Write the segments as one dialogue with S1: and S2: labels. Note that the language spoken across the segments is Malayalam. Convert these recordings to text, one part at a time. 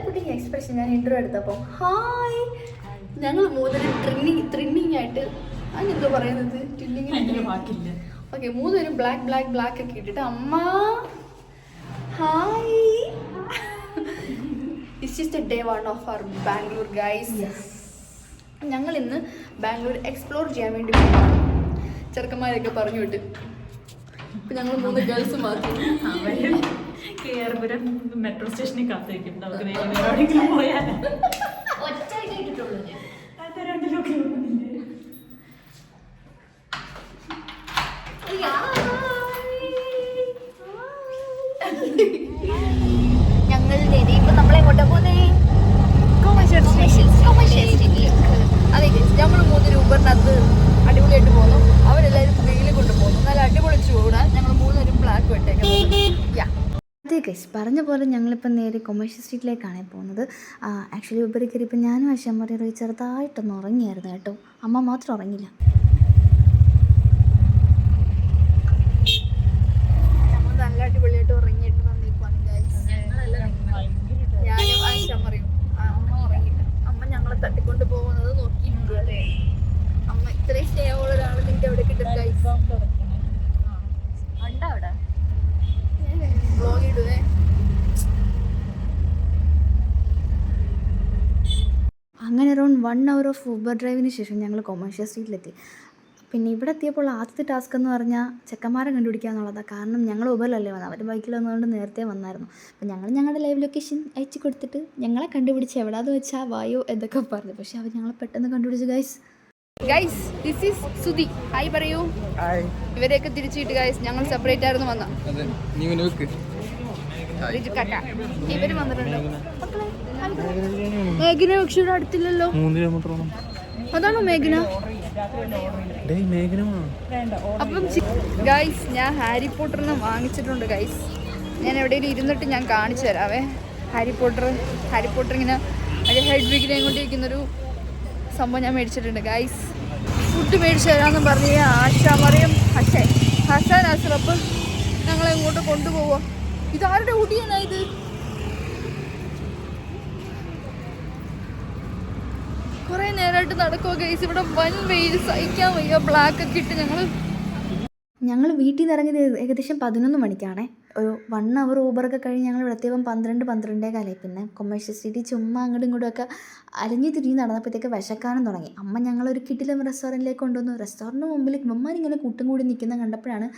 S1: പുട്ടിങ് എക്സ്പ്രഷൻ ഞാൻ ഇൻട്രോ എടുത്തപ്പോൾ ഹായ് ഞങ്ങൾ മൂന്നരും ട്രിന്നിങ് ആയിട്ട് അതിനെന്തോ പറയുന്നത് ട്രിന്നിങ് ഓക്കെ മൂന്നുപേരും ബ്ലാക്ക് ഒക്കെ ഇട്ടിട്ട് അമ്മ hi this is the day 1 of our Bangalore guys. ഞങ്ങൾ ഇന്ന് ബാംഗ്ലൂർ എക്സ്പ്ലോർ ചെയ്യാൻ വേണ്ടി പോകുന്നു. ചെറുക്കന്മാരൊക്കെ പറഞ്ഞു വിട്ട് ഇപ്പം ഞങ്ങൾ 3 ഗേൾസ് മാത്രം
S2: മെട്രോ സ്റ്റേഷനിൽ കാത്തിരിക്കും. നമുക്ക് പോയാൽ
S1: ഞങ്ങൾ ഇപ്പൊ നമ്മളെങ്ങോട്ടാ പോകുന്നേ? അതെ നമ്മൾ 3 ഊബറിനകത്ത് അടിപൊളിയായിട്ട് പോകുന്നു. അവരെല്ലാവരും വെയിലിൽ കൊണ്ടുപോകുന്നു. നല്ല അടിപൊളിച്ച് കൂടാ. ഞങ്ങൾ 3 ബ്ലാക്ക് വെട്ടേക്കുന്നത്. അതെ ഗൈസ്, പറഞ്ഞ പോലെ ഞങ്ങളിപ്പോൾ നേരെ കൊമേഴ്ഷ്യൽ സ്ട്രീറ്റിലേക്കാണ് പോകുന്നത്. ആക്ച്വലി ഊബറിൽ കയറിയപ്പോൾ ഞാനും അശ്വമറി ചെറുതായിട്ടൊന്ന് ഉറങ്ങിയായിരുന്നു കേട്ടോ. അമ്മ മാത്രം ഉറങ്ങില്ല. നമ്മൾ നല്ല അടിപൊളിയായിട്ട് ഉറങ്ങിയിട്ട് വന്നിരിക്കുകയാണ് ഗൈസ്. ഞാനും അശ്വമറിയും. അമ്മ ഉറങ്ങില്ല. അമ്മ ഞങ്ങളെ തട്ടിക്കൊണ്ട് പോകുന്നത് നോക്കിയിരിക്കുകയാണ്. അമ്മ ഇത്രയും സ്നേഹമുള്ള ഒരാൾ നിന്റെ എവിടെ കിട്ടും ഗൈസ്? ഉണ്ടോ അവിടെ? വ്ലോഗ് ഇടുവേ. അങ്ങനെ അറൗണ്ട് 1 hour ഓഫ് ഊബർ ഡ്രൈവിന് ശേഷം ഞങ്ങൾ കൊമേഴ്ഷ്യൽ സ്ട്രീറ്റിലെത്തി. പിന്നെ ഇവിടെ എത്തിയപ്പോൾ ആദ്യത്തെ ടാസ്ക് എന്ന് പറഞ്ഞാൽ ചെക്കന്മാരെ കണ്ടുപിടിക്കുക എന്നുള്ളതാണ്. കാരണം ഞങ്ങൾ ഊബറിലല്ലേ വന്നത്, അവർ ബൈക്കിൽ വന്നതുകൊണ്ട് നേരത്തെ വന്നായിരുന്നു. അപ്പം ഞങ്ങൾ ഞങ്ങളുടെ ലൈവ് ലൊക്കേഷൻ അയച്ചു കൊടുത്തിട്ട് ഞങ്ങളെ കണ്ടുപിടിച്ച് എവിടെയാണെന്ന് വെച്ചാൽ വായോ എന്നൊക്കെ പറഞ്ഞു. പക്ഷെ അവർ ഞങ്ങളെ പെട്ടെന്ന് കണ്ടുപിടിച്ചു guys. This is Sudhi. Hi പറയൂ. ഇവരെയൊക്കെ തിരിച്ചിട്ട് ഗൈസ് ഞങ്ങൾ സെപ്പറേറ്റ് ആയിരുന്നു വന്ന. ഇവര് വന്നിട്ടുണ്ട്. മേഘന പക്ഷെ ഇവിടെ അടുത്തില്ലല്ലോ. അതാണോ മേഘന? അപ്പം ഗൈസ് ഞാൻ ഹാരി പോട്ടറിന് വാങ്ങിച്ചിട്ടുണ്ട് ഗൈസ്. ഞാൻ എവിടെയെങ്കിലും ഇരുന്നിട്ട് ഞാൻ കാണിച്ചു തരാവേ. ഹാരി പോട്ടർ ഇങ്ങനെ അതിൻ്റെ ഹെഡ് വിഗിനെ കൊണ്ടിരിക്കുന്നൊരു സംഭവം ഞാൻ മേടിച്ചിട്ടുണ്ട് ഗൈസ്. ഫുഡ് മേടിച്ചു തരാമെന്ന് പറഞ്ഞ് ആശാമറിയും ഹസൻ അസ്രപ്പ് ഞങ്ങളെ ഇങ്ങോട്ട് കൊണ്ടുപോവുക. ഇതാരുടെ ഊട്ടിയാണോ ഇത്? കുറേ നേരമായിട്ട് നടക്കുമോ ഗൈസ്. ഇവിടെ വൻ വെയിൽ സഹിക്കാൻ വയ്യ. ബ്ലാക്ക് ഒക്കെ ഇട്ട് ഞങ്ങൾ വീട്ടിൽ നിന്ന് ഇറങ്ങിയത് ഏകദേശം 11 മണിക്കാണേ. ഒരു 1 hour ഊബറൊക്കെ കഴിഞ്ഞ് ഞങ്ങൾ ഇവിടെ എത്തിയപ്പം 12-12:15 പിന്നെ കൊമേഴ്ഷ്യൽ സ്ട്രീറ്റിൽ ചുമ്മാ അങ്ങോട്ടും ഇങ്ങോട്ടുമൊക്കെ അലഞ്ഞു തിരിഞ്ഞ് നടന്നപ്പോഴത്തേക്ക് വിശക്കാനും തുടങ്ങി. അമ്മ ഞങ്ങളൊരു കിടിലം റെസ്റ്റോറൻറ്റിലേക്ക് കൊണ്ടുവന്നു. റെസ്റ്റോറൻറ്റിന് മുമ്പിൽ ഇങ്ങനെ കൂട്ടും കൂടി നിൽക്കുന്ന കണ്ടപ്പോഴാണ്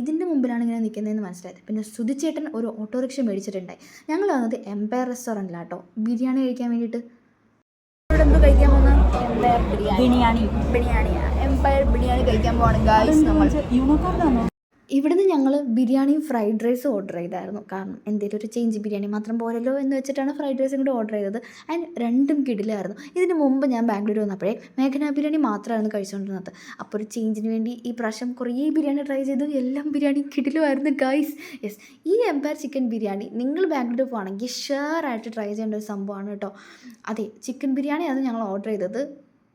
S1: ഇതിൻ്റെ മുമ്പിലാണ് ഇങ്ങനെ നിൽക്കുന്നതെന്ന് മനസ്സിലായത്. പിന്നെ സുധിച്ചേട്ടൻ ഒരു ഓട്ടോറിക്ഷ മേടിച്ചിട്ടുണ്ടായി. ഞങ്ങൾ വന്നത് എംപയർ റെസ്റ്റോറൻറ്റിലാട്ടോ ബിരിയാണി കഴിക്കാൻ വേണ്ടിയിട്ട്. ഇവിടെ എന്ത് കഴിക്കാൻ പോകുന്ന? ബിരിയാണിയാ. എംപയർ ബിരിയാണി കഴിക്കാൻ പോവാണ് ഗായ്സ് നമ്മൾ. ഇവിടുന്ന് ഞങ്ങൾ ബിരിയാണിയും ഫ്രൈഡ് റൈസും ഓർഡർ ചെയ്തായിരുന്നു. കാരണം എന്തെങ്കിലും ഒരു ചേഞ്ച്, ബിരിയാണി മാത്രം പോരല്ലോ എന്ന് വെച്ചിട്ടാണ് ഫ്രൈഡ് റൈസും കൂടി ഓർഡർ ചെയ്തത്. ആൻഡ് രണ്ടും കിടിലായിരുന്നു. ഇതിന് മുമ്പ് ഞാൻ ബാംഗ്ലൂർ വന്നപ്പോഴേ മേഘന ബിരിയാണി മാത്രമായിരുന്നു കഴിച്ചുകൊണ്ടിരുന്നത്. അപ്പോൾ ഒരു ചേഞ്ചിന് വേണ്ടി ഈ പ്രാവശ്യം കുറേ ബിരിയാണി ട്രൈ ചെയ്തു. എല്ലാം ബിരിയാണി കിടിലുമായിരുന്നു ഗൈസ്. യെസ്, ഈ എംപയർ ചിക്കൻ ബിരിയാണി നിങ്ങൾ ബാംഗ്ലൂർ പോകുകയാണെങ്കിൽ ഷെയറായിട്ട് ട്രൈ ചെയ്യേണ്ട ഒരു സംഭവമാണ് കേട്ടോ. അതെ, ചിക്കൻ ബിരിയാണിയാണ് ഞങ്ങൾ ഓർഡർ ചെയ്തത്.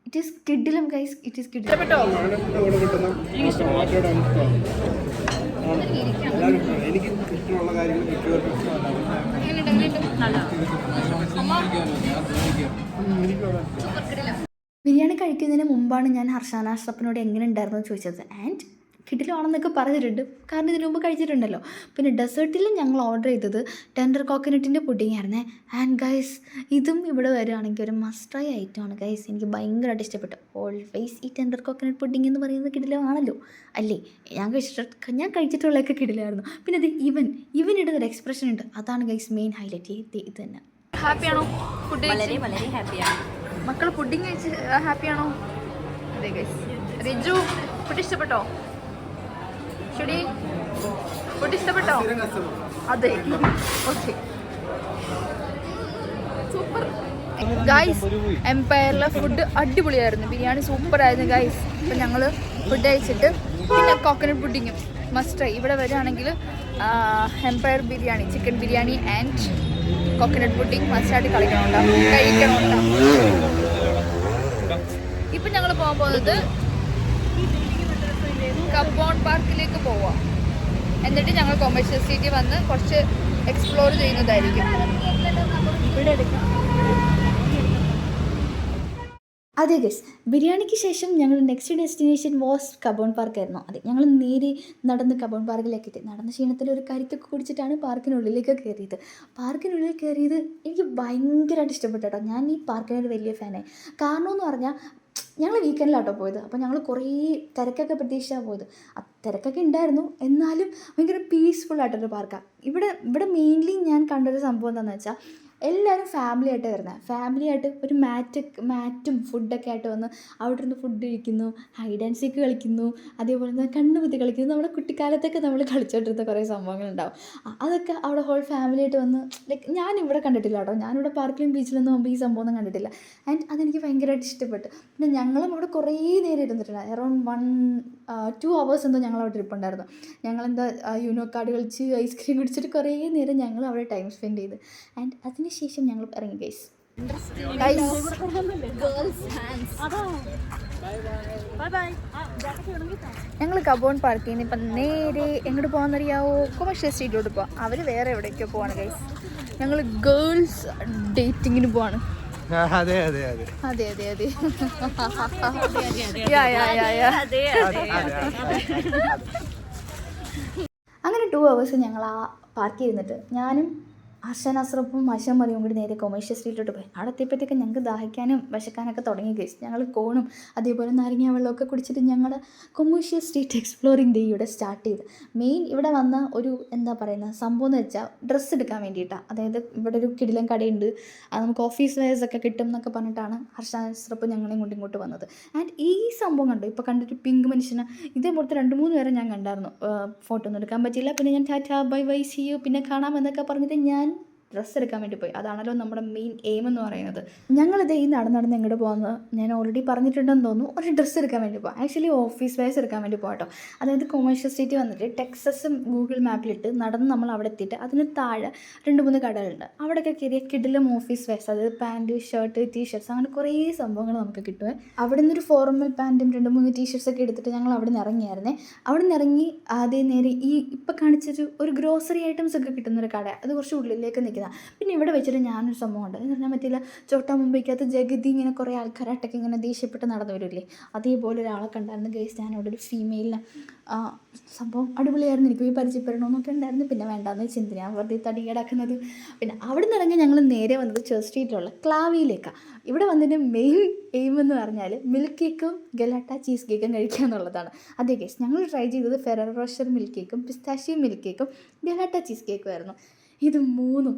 S1: ഇറ്റ് ഈസ് കിഡിലും ഗൈസ്, ഇറ്റ് ഈസ് കിഡിലും.
S3: എനിക്ക് ഇഷ്ടമുള്ള കാര്യങ്ങൾ
S1: ബിരിയാണി കഴിക്കുന്നതിന് മുമ്പാണ് ഞാൻ ഹർഷാന അഷ്റഫിനോട് എങ്ങനെ ഉണ്ടായിരുന്നു ചോദിച്ചത്. ആൻഡ് കിടിലാണെന്നൊക്കെ പറഞ്ഞിട്ടുണ്ട്, കാരണം ഇതിനു മുമ്പ് കഴിച്ചിട്ടുണ്ടല്ലോ. പിന്നെ ഡെസേർട്ടിൽ ഞങ്ങൾ ഓർഡർ ചെയ്തത് ടെൻഡർ കോക്കനട്ടിൻ്റെ പുഡിംഗ് ആയിരുന്നേ. ആൻഡ് ഗൈസ് ഇതും ഇവിടെ വരികയാണെങ്കിൽ ഒരു മസ്റ്റായ ഐറ്റമാണ് ഗൈസ്. എനിക്ക് ഭയങ്കരമായിട്ട് ഇഷ്ടപ്പെട്ടു. ഓൾവേസ് ഈ ടെൻഡർ കോക്കനട്ട് പുഡിംഗ് എന്ന് പറയുന്നത് കിടിലമാണല്ലോ അല്ലേ? ഞാൻ കഴിച്ചിട്ടുള്ളതൊക്കെ കിടിലായിരുന്നു. പിന്നെ അത് ഇവൻ ഇടുന്നൊരു എക്സ്പ്രഷൻ ഉണ്ട്, അതാണ് ഗൈസ് മെയിൻ ഹൈലൈറ്റ്. ഇത് തന്നെ. ഹാപ്പിയാണോ? ഫുഡ് വളരെ വളരെ ഹാപ്പിയാണ്. മക്കൾ പുഡിംഗ് കഴിച്ച് ഹാപ്പിയാണോ? അതെ ഗൈസ്. റിജു ഫുഡ് ഇഷ്ടപ്പെട്ടോ? ശരി, ഫുഡ് ഇഷ്ടപ്പെട്ടോ? അതെ, ഓക്കെ, സൂപ്പർ ഗൈസ്. എംപയറിലെ ഫുഡ് അടിപൊളിയായിരുന്നു. ബിരിയാണി സൂപ്പറായിരുന്നു ഗൈസ്. അപ്പം ഞങ്ങൾ ഫുഡ് കഴിച്ചിട്ട് പിന്നെ കോക്കനട്ട് പുഡിങ്ങും മസ്റ്റായി. ഇവിടെ വരികയാണെങ്കിൽ Empire biryani, chicken biryani and coconut pudding മസ്റ്റായിട്ട് കഴിക്കണമുണ്ടാവും. ഇപ്പം ഞങ്ങൾ പോകാൻ പോകുന്നത് കബ്ബോൺ പാർക്കിലേക്ക് പോവാം. എന്നിട്ട് ഞങ്ങൾ കൊമേഴ്ഷ്യൽ സ്ട്രീറ്റിൽ വന്ന് കുറച്ച് എക്സ്പ്ലോർ ചെയ്യുന്നതായിരിക്കും. അതെ ഗസ്, ബിരിയാണിക്ക് ശേഷം ഞങ്ങൾ next destination was come on park ആയിരുന്നു. അതെ, ഞങ്ങൾ നേരെ നടന്ന് കബോൺ പാർക്കിലേക്ക് എത്തി. നടന്ന ക്ഷീണത്തിൽ ഒരു കരിക്കൊക്കെ കുടിച്ചിട്ടാണ് പാർക്കിനുള്ളിലേക്ക് കയറിയത്. പാർക്കിനുള്ളിൽ കയറിയത് എനിക്ക് ഭയങ്കരമായിട്ട് ഇഷ്ടപ്പെട്ടു കേട്ടോ. ഞാൻ ഈ പാർക്കിനൊരു വലിയ ഫാനായി. കാരണം എന്ന് പറഞ്ഞാൽ ഞങ്ങൾ വീക്കെൻഡിലാട്ടോ പോയത്. അപ്പോൾ ഞങ്ങൾ കുറേ തിരക്കൊക്കെ പ്രതീക്ഷിച്ചാണ് പോയത്. തിരക്കൊക്കെ ഉണ്ടായിരുന്നു, എന്നാലും ഭയങ്കര പീസ്ഫുള്ളായിട്ടൊരു പാർക്കാണ്. ഇവിടെ മെയിൻലി ഞാൻ കണ്ടൊരു സംഭവം എന്താണെന്ന് വെച്ചാൽ എല്ലാവരും ഫാമിലി ആയിട്ട് വരുന്നത്. ഫാമിലി ആയിട്ട് ഒരു മാറ്റും ഫുഡൊക്കെ ആയിട്ട് വന്ന് അവിടെ ഇരുന്ന് ഫുഡ് കഴിക്കുന്നു, ഹൈഡ് ആൻഡ് സീക്ക് കളിക്കുന്നു, അതേപോലെ തന്നെ കണ്ണുകുത്തി കളിക്കുന്നു. നമ്മുടെ കുട്ടിക്കാലത്തൊക്കെ നമ്മൾ കളിച്ചോണ്ടിരുന്ന കുറേ സംഭവങ്ങളുണ്ടാവും. അതൊക്കെ അവിടെ ഹോൾ ഫാമിലി ആയിട്ട് വന്ന് ലൈക്ക് ഞാനിവിടെ കണ്ടിട്ടില്ല കേട്ടോ. ഞാനിവിടെ പാർക്കിലും ബീച്ചിലൊന്നും പോകുമ്പോൾ ഈ സംഭവമൊന്നും കണ്ടിട്ടില്ല. ആൻഡ് അതെനിക്ക് ഭയങ്കരമായിട്ട് ഇഷ്ടപ്പെട്ടു. പിന്നെ ഞങ്ങളും അവിടെ കുറേ നേരം ഇരുന്നിട്ടുണ്ട്. അറൗണ്ട് 2 hours എന്തോ ഞങ്ങൾ അവിടെ ഇരിപ്പുണ്ടായിരുന്നു. ഞങ്ങളെന്താ യൂനോ കാർഡ് കളിച്ച് ഐസ്ക്രീം കുടിച്ചിട്ട് കുറേ നേരം ഞങ്ങൾ അവിടെ ടൈം സ്പെൻഡ് ചെയ്ത്. ആൻഡ് അതിന് ശേഷം ഞങ്ങൾ ഇറങ്ങി ഗൈസ്. ഞങ്ങൾ കബോൺ പാർക്കിൽ നിന്ന് ഇപ്പം നേരെ എങ്ങോട്ട് പോകാമെന്നറിയാവോ? കൊമേഴ്ഷ്യൽ സ്ട്രീറ്റിലോട്ട് പോവാം. അവർ വേറെ എവിടേക്കോ പോവാണ് ഗൈസ്. ഞങ്ങൾ ഗേൾസ് ഡേറ്റിങ്ങിന് പോവാണ്.
S3: അതെ അതെ അതെ
S1: അതെ അതെ അതെ അങ്ങനെ 2 hours ഞങ്ങൾ ആ പാർക്കിൽ ഇരുന്നിട്ട് ഞാനും ഹർഷൻ അസ്രഫും മഷം മറിയും കൂടി നേരെ കൊമേഴ്ഷ്യൽ സ്ട്രീറ്റിലോട്ട് പോയി. അവിടെ എത്തിയപ്പോഴത്തേക്ക് ഞങ്ങൾക്ക് ദാഹിക്കാനും വിശക്കാനൊക്കെ തുടങ്ങി കഴിച്ചു. ഞങ്ങൾ കോണും അതേപോലെ നാരങ്ങ വെള്ളമൊക്കെ കുടിച്ചിട്ട് ഞങ്ങളുടെ കൊമേഴ്ഷ്യൽ സ്ട്രീറ്റ് എക്സ്പ്ലോറിംഗ് ഡേ ഇവിടെ സ്റ്റാർട്ട് ചെയ്ത്. മെയിൻ ഇവിടെ വന്ന ഒരു എന്താ പറയുന്നത് സംഭവം എന്ന് വെച്ചാൽ ഡ്രസ്സ് എടുക്കാൻ വേണ്ടിയിട്ടാണ്. അതായത് ഇവിടെ ഒരു കിടിലൻ കടയുണ്ട്, അത് നമുക്ക് ഓഫീസ് വെയർസൊക്കെ കിട്ടും എന്നൊക്കെ പറഞ്ഞിട്ടാണ് ഹർഷൻ അസ്രഫ് ഞങ്ങളെയും കൊണ്ട് ഇങ്ങോട്ട് വന്നത്. ആൻഡ് ഈ സംഭവം കണ്ടു. ഇപ്പോൾ കണ്ടിട്ട് പിങ്ക് മനുഷ്യന് ഇതേപോലത്തെ 2-3 പേരെ ഞാൻ കണ്ടായിരുന്നു. ഫോട്ടോ ഒന്നും എടുക്കാൻ പറ്റില്ല. പിന്നെ ഞാൻ tata bye bye see you പിന്നെ കാണാമെന്നൊക്കെ പറഞ്ഞിട്ട് ഞാൻ ഡ്രസ്സ് എടുക്കാൻ വേണ്ടി പോയി. അതാണല്ലോ നമ്മുടെ മെയിൻ എയിം എന്ന് പറയുന്നത്. ഞങ്ങളിത് ഈ നടന്ന് എങ്ങോട്ട് പോകുന്നത് ഞാൻ ഓൾറെഡി പറഞ്ഞിട്ടുണ്ടെന്ന് തോന്നുന്നു. ഒരു ഡ്രസ്സ് എടുക്കാൻ വേണ്ടി പോകാം. ആക്ച്വലി ഓഫീസ് വെയർസ് എടുക്കാൻ വേണ്ടി പോകാം കേട്ടോ. അതായത് കൊമേഴ്ഷ്യൽ സ്ട്രീറ്റ് വന്നിട്ട് ടെക്സസും ഗൂഗിൾ മാപ്പിലിട്ട് നടന്ന് നമ്മൾ അവിടെ എത്തിയിട്ട് അതിന് താഴെ 2-3 കടകളുണ്ട്. അവിടെയൊക്കെ കയറിയ കിടിലും ഓഫീസ് വെയർസ്, അതായത് പാൻറ്റ്, ഷർട്ട്, ടീഷർട്ട്സ്, അങ്ങനെ കുറേ സംഭവങ്ങൾ നമുക്ക് കിട്ടുമേ. അവിടെ നിന്നൊരു ഫോർമൽ പാൻറ്റും 2-3 ടീഷർട്ട്സൊക്കെ എടുത്തിട്ട് ഞങ്ങൾ അവിടെ നിന്ന് ഇറങ്ങിയായിരുന്നേ. അവിടെ നിന്ന് ഇറങ്ങി ആദ്യം നേരെ ഈ ഇപ്പം കാണിച്ചൊരു ഒരു ഗ്രോസറി ഐറ്റംസ് ഒക്കെ കിട്ടുന്നൊരു കട, അത് കുറച്ച് ഉള്ളിലേക്ക് നിൽക്കുന്ന. പിന്നെ ഇവിടെ വെച്ചിട്ട് ഞാനൊരു സംഭവമുണ്ട് എന്ന് പറഞ്ഞാൽ പറ്റില്ല, ചോട്ടാ മുംബൈക്കകത്ത് ജഗതി ഇങ്ങനെ കുറേ ആൾക്കാരായിട്ടൊക്കെ ഇങ്ങനെ ദേഷ്യപ്പെട്ട് നടന്നു വരില്ലേ, അതേപോലെ ഒരാളെ കണ്ടായിരുന്നു ഗൈസ്. ഞാനവിടെ ഒരു ഫീമെയിലിനെ സംഭവം അടിപൊളിയായിരുന്നു. എനിക്ക് പോയി പരിചയപ്പെടണമെന്നൊക്കെ ഉണ്ടായിരുന്നു. പിന്നെ വേണ്ടാന്ന് വെച്ച് എന്തിനാണ് വെറുതെ തടി കിടക്കുന്നത്. പിന്നെ അവിടെ നിന്ന് ഇറങ്ങി ഞങ്ങൾ നേരെ വന്നത് ചർച്ച് സ്ട്രീറ്റിലുള്ള ക്ലാവിയിലേക്കാണ്. ഇവിടെ വന്നതിൻ്റെ മെയിൻ എയിം എന്ന് പറഞ്ഞാൽ മിൽക്ക് കേക്കും ഗലാട്ട ചീസ് കേക്കും കഴിക്കുക എന്നുള്ളതാണ്. അതേ ഗൈസ്, ഞങ്ങൾ ട്രൈ ചെയ്തത് ഫെററോ റോഷർ മിൽക്ക് കേക്കും പിസ്താഷ്യോ മിൽക്ക് കേക്കും ഗലാട്ട ചീസ് കേക്കും ആയിരുന്നു. ഇത് 3ഉം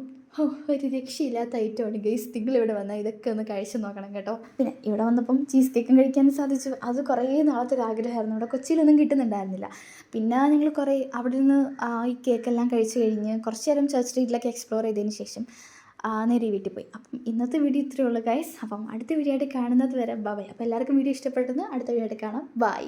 S1: ഒരു രക്ഷയില്ലാത്ത ഐറ്റമാണ് ഗൈസ്. നിങ്ങളിവിടെ വന്നാൽ ഇതൊക്കെ ഒന്ന് കഴിച്ച് നോക്കണം കേട്ടോ. പിന്നെ ഇവിടെ വന്നപ്പം ചീസ് കേക്കും കഴിക്കാനും സാധിച്ചു. അത് കുറേ നാളത്തെ ഒരു ആഗ്രഹമായിരുന്നു. ഇവിടെ കൊച്ചിയിലൊന്നും കിട്ടുന്നുണ്ടായിരുന്നില്ല. പിന്നെ ഞങ്ങൾ കുറേ അവിടെ നിന്ന് ഈ കേക്കെല്ലാം കഴിച്ച് കഴിഞ്ഞ് കുറച്ച് നേരം ചർച്ച് സ്ട്രീറ്റിലൊക്കെ എക്സ്പ്ലോർ ചെയ്തതിന് ശേഷം നേരെ വീട്ടിൽ പോയി. അപ്പം ഇന്നത്തെ വീഡിയോ ഇത്രയേ ഉള്ളൂ ഗൈസ്. അപ്പം അടുത്ത വീഡിയോ ആയിട്ട് കാണുന്നത് വരെ ബൈ. അപ്പോൾ എല്ലാവർക്കും വീഡിയോ ഇഷ്ടപ്പെട്ടെന്ന് അടുത്ത വീഡിയോ ആയിട്ട് കാണാം. ബൈ.